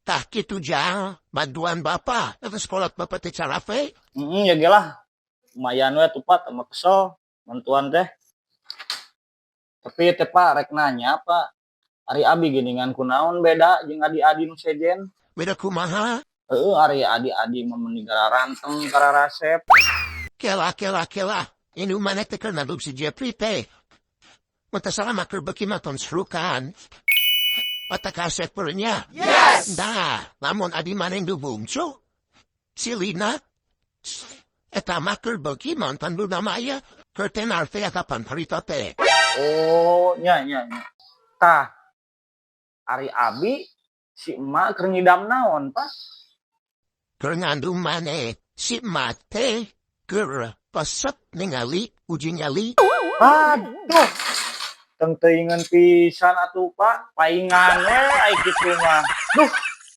Tah gitu jang, bantuan bapak, terus sekolah bapak teh carafe. Ya gelah. Lumayan we tupat sama kesel. Bantuan teh. Tapi teh Pak rek nanya Pak. Ari abi geningan kunaon beda jeung adi-adi nu sejen. Beda kumaha, Ari adi-adi memenigara ranteng kara resep. kela. Inu mana teh kena lup si Jeffrey teh. Matasala makar baki maton serukan. Patakasek pernya. Yes! Da, namun adi maneng dubungso. Silina. Eta makar baki mantan bu namaya. Kerten arfe akapan parita teh. Oh, nya. Tah, ari abi si emak keur ngidam naon, Pak? Kerngandu mane. Si mate. Ker pasat ningali uji nyali. Aduh. Teng teuingan pisan atuh, Pak. Paingan we ai kitu mah. Duh,